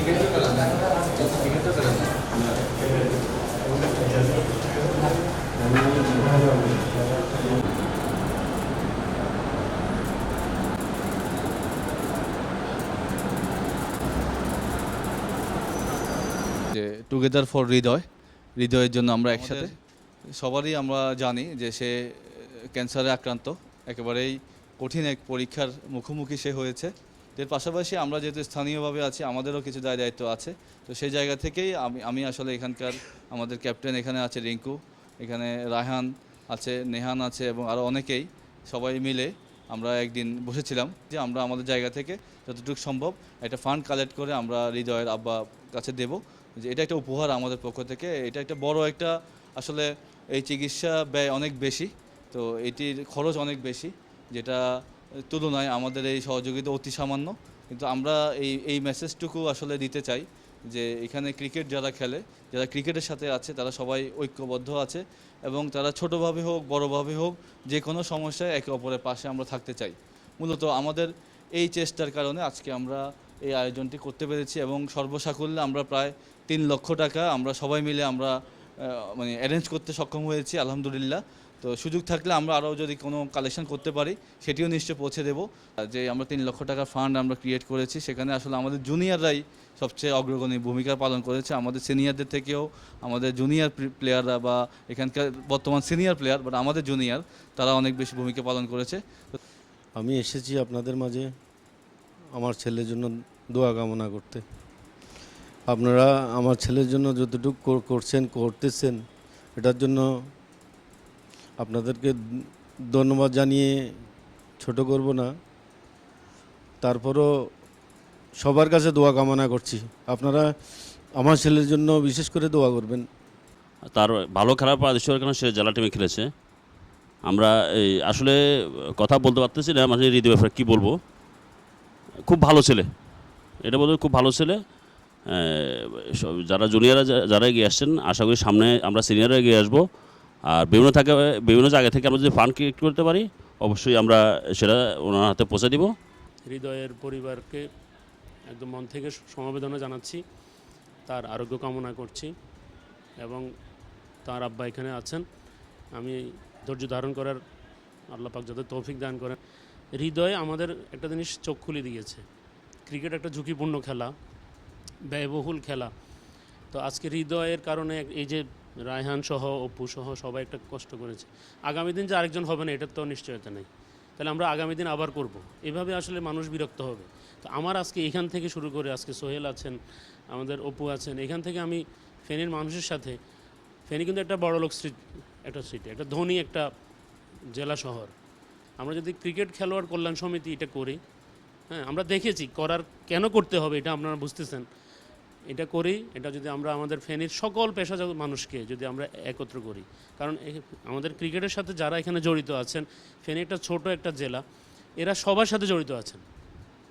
যে together for হৃদয়ের জন্য আমরা একসাথে সবারই আমরা জানি যে সে ক্যান্সারে আক্রান্ত, একেবারেই কঠিন এক পরীক্ষার মুখোমুখি সে হয়েছে। এর পাশাপাশি আমরা যেহেতু স্থানীয়ভাবে আছি, আমাদেরও কিছু দায়িত্ব আছে। তো সেই জায়গা থেকেই আমি আসলে এখানকার আমাদের ক্যাপ্টেন এখানে আছে, রিঙ্কু এখানে, রায়হান আছে, নেহান আছে এবং আরও অনেকেই, সবাই মিলে আমরা একদিন বসেছিলাম যে আমরা আমাদের জায়গা থেকে যতটুকু সম্ভব একটা ফান্ড কালেক্ট করে আমরা হৃদয়ের আব্বা কাছে দেব, যে এটা একটা উপহার আমাদের পক্ষ থেকে। এটা একটা বড় একটা, আসলে এই চিকিৎসা ব্যয় অনেক বেশি, তো এটির খরচ অনেক বেশি, যেটা তুলনায় আমাদের এই সহযোগিতা অতি সামান্য। কিন্তু আমরা এই মেসেজটুকু আসলে দিতে চাই যে এখানে ক্রিকেট যারা খেলে, যারা ক্রিকেটের সাথে আছে, তারা সবাই ঐক্যবদ্ধ আছে এবং তারা ছোটোভাবে হোক বড়োভাবে হোক যে কোনো সমস্যায় একে অপরের পাশে আমরা থাকতে চাই। মূলত আমাদের এই চেষ্টার কারণে আজকে আমরা এই আয়োজনটি করতে পেরেছি এবং সর্বসাকুল্যে আমরা প্রায় 3 লক্ষ টাকা আমরা সবাই মিলে আমরা মানে অ্যারেঞ্জ করতে সক্ষম হয়েছি, আলহামদুলিল্লাহ। তো সুযোগ থাকলে আমরা আরও যদি কোনো কালেকশন করতে পারি সেটিও নিশ্চয়ই পৌঁছে দেবো। যে আমরা 3 লক্ষ টাকার ফান্ড আমরা ক্রিয়েট করেছি, সেখানে আসলে আমাদের জুনিয়ররাই সবচেয়ে অগ্রগণী ভূমিকা পালন করেছে। আমাদের সিনিয়রদের থেকেও আমাদের জুনিয়র প্লেয়াররা বা এখানকার বর্তমান সিনিয়র প্লেয়ার বাট আমাদের জুনিয়র, তারা অনেক বেশি ভূমিকা পালন করেছে। আমি এসেছি আপনাদের মাঝে আমার ছেলের জন্য দোয়া কামনা করতে। আপনারা আমার ছেলের জন্য যতটুকু করতেছেন, এটার জন্য আপনাদেরকে ধন্যবাদ জানিয়ে ছোট করব না। তারপরও সবার কাছে দোয়া কামনা করছি, আপনারা আমার ছেলের জন্য বিশেষ করে দোয়া করবেন। তার ভালো খেলার পর আদেশের কারণে সে জেলা টিমে খেলেছে। আমরা এই আসলে কথা বলতে পারতেছি না, মানে হৃদয় ব্যাপারে কী বলবো। খুব ভালো ছেলে, এটা বলতে খুব ভালো ছেলে। যারা জুনিয়ররা যারা এগিয়ে আসছেন, আশা করি সামনে আমরা সিনিয়ররা এগিয়ে আসবো। আর বিভিন্ন জায়গা থেকে আমরা যদি ফান্ড ক্রিয়েট করতে পারি, অবশ্যই আমরা সেটা ওনার হাতে পৌঁছে দিব। হৃদয়ের পরিবারকে একদম মন থেকে সমবেদনা জানাচ্ছি, তার আরোগ্য কামনা করছি এবং তার আব্বা এখানে আছেন। আমি ধৈর্য ধারণ করার আল্লাহ পাক যাতে তৌফিক দান করেন। হৃদয় আমাদের একটা জিনিস চোখ খুলে দিয়েছে, ক্রিকেট একটা ঝুঁকিপূর্ণ খেলা, ব্যয়বহুল খেলা। তো আজকে হৃদয়ের কারণে এই যে রায়হান সহ অপু সহ সবাই একটা কষ্ট করেছে, আগামী দিন যে আরেকজন হবে না এটার তো নিশ্চয়তা নেই। তাহলে আমরা আগামী দিন আবার করব, এভাবে আসলে মানুষ বিরক্ত হবে। তো আমার আজকে এখান থেকে শুরু করে, আজকে সোহেল আছেন, আমাদের অপু আছেন, এখান থেকে আমি ফেনীর মানুষের সাথে, ফেনী কিন্তু একটা বড়লোক একটা সিটি, একটা ধনী একটা জেলা শহর। আমরা যদি ক্রিকেট খেলোয়াড় কল্যাণ সমিতি এটা করি, হ্যাঁ আমরা দেখেছি করার কেন করতে হবে এটা আপনারা বুঝতেছেন। এটা করি, এটা যদি আমরা আমাদের ফেনীর সকল পেশাজীবী মানুষকে যদি আমরা একত্র করি, কারণ আমাদের ক্রিকেটের সাথে যারা এখানে জড়িত আছেন, ফেনী একটা ছোট একটা জেলা, এরা সবার সাথে জড়িত আছেন,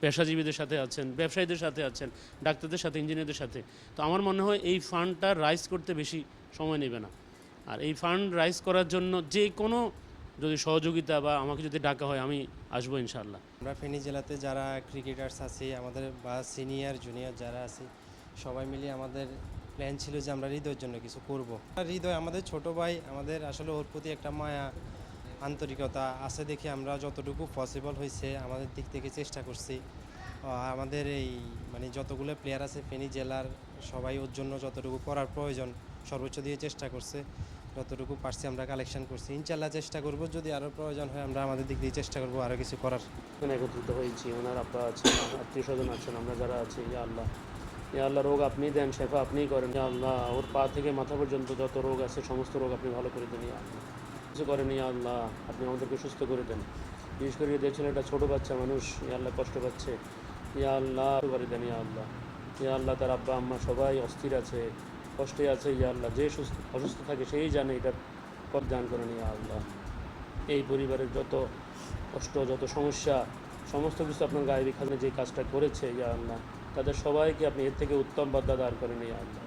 পেশাজীবীদের সাথে আছেন, ব্যবসায়ীদের সাথে আছেন, ডাক্তারদের সাথে, ইঞ্জিনিয়ারদের সাথে। তো আমার মনে হয় এই ফান্ডটা রাইজ করতে বেশি সময় নেবে না। আর এই ফান্ড রাইজ করার জন্য যে কোনো যদি সহযোগিতা বা আমাকে যদি ডাকা হয় আমি আসবো ইনশাআল্লাহ। আমরা ফেনী জেলাতে যারা ক্রিকেটার্স আছি আমাদের বা সিনিয়র জুনিয়র যারা আছি, সবাই মিলে আমাদের প্ল্যান ছিল যে আমরা হৃদয়ের জন্য কিছু করব। হৃদয় আমাদের ছোট ভাই, আমাদের আসলে ওর প্রতি একটা মায়া আন্তরিকতা আছে দেখে আমরা যতটুকু পসিবল হয়েছে আমাদের দিক থেকে চেষ্টা করছি। আমাদের এই মানে যতগুলো প্লেয়ার আছে ফেনী জেলার, সবাই ওর জন্য যতটুকু করার প্রয়োজন সর্বোচ্চ দিয়ে চেষ্টা করছে, যতটুকু পারছি আমরা কালেকশন করছি। ইনশাল্লাহ চেষ্টা করব, যদি আরও প্রয়োজন হয় আমরা আমাদের দিক দিয়ে চেষ্টা করব আরও কিছু করার। একত্রিত হয়েছি, ওনার আব্বা আছেন, আত্মীয় স্বজন আছেন, আমরা যারা আছি, ইয়া আল্লাহ, ইয়া আল্লাহ রোগ আপনি দেন, শেফা আপনিই করেন। ইয়া আল্লাহ ওর পা থেকে মাথা পর্যন্ত যত রোগ আছে সমস্ত রোগ আপনি ভালো করে দেন। ইয়া আল্লাহ কিছু করেন, ইয়া আল্লাহ আপনি আমাদেরকে সুস্থ করে দেন। বিশেষ করে দেখছেন একটা ছোটো বাচ্চা মানুষ, ইয়া আল্লাহ কষ্ট পাচ্ছে, ইয়া আল্লাহ করে দেন। ইয়া আল্লাহ, ইয়া আল্লাহ তার আব্বা আম্মা সবাই অস্থির আছে, কষ্টে আছে, ইয়া আল্লাহ যে অসুস্থ থাকে সেই জানে এটার পথ দান করেন। ইয়া আল্লাহ এই পরিবারের যত কষ্ট, যত সমস্যা, সমস্ত কিছু আপনার গায়েবী খাজনে যে কাজটা করেছে, ইয়া আল্লাহ তাদের সবাইকে আপনি এর থেকে উত্তম বাদ্যা দান করেন। ইয়া আল্লাহ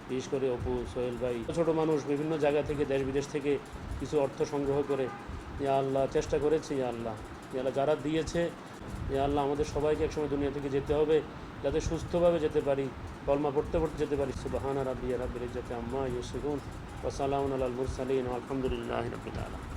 বিশেষ করে অপু, সোহেল ভাই, ছোটো মানুষ বিভিন্ন জায়গা থেকে দেশ বিদেশ থেকে কিছু অর্থ সংগ্রহ করে ইয়া আল্লাহ চেষ্টা করেছে। ইয়া আল্লাহ, ইয়া আল্লাহ যারা দিয়েছে ইয়া আল্লাহ আমাদের সবাইকে একসময় দুনিয়া থেকে যেতে হবে, যাতে সুস্থভাবে যেতে পারি, কলমা পড়তে পড়তে যেতে পারি। সুবহানা রাব্বিয়া রাব্বিল ইজ্জাতি আম্মা ইয়াসিফুন ওয়া সালামুন আলাল মুরসালিন ওয়া আলহামদুলিল্লাহি রাব্বিল আলামিন।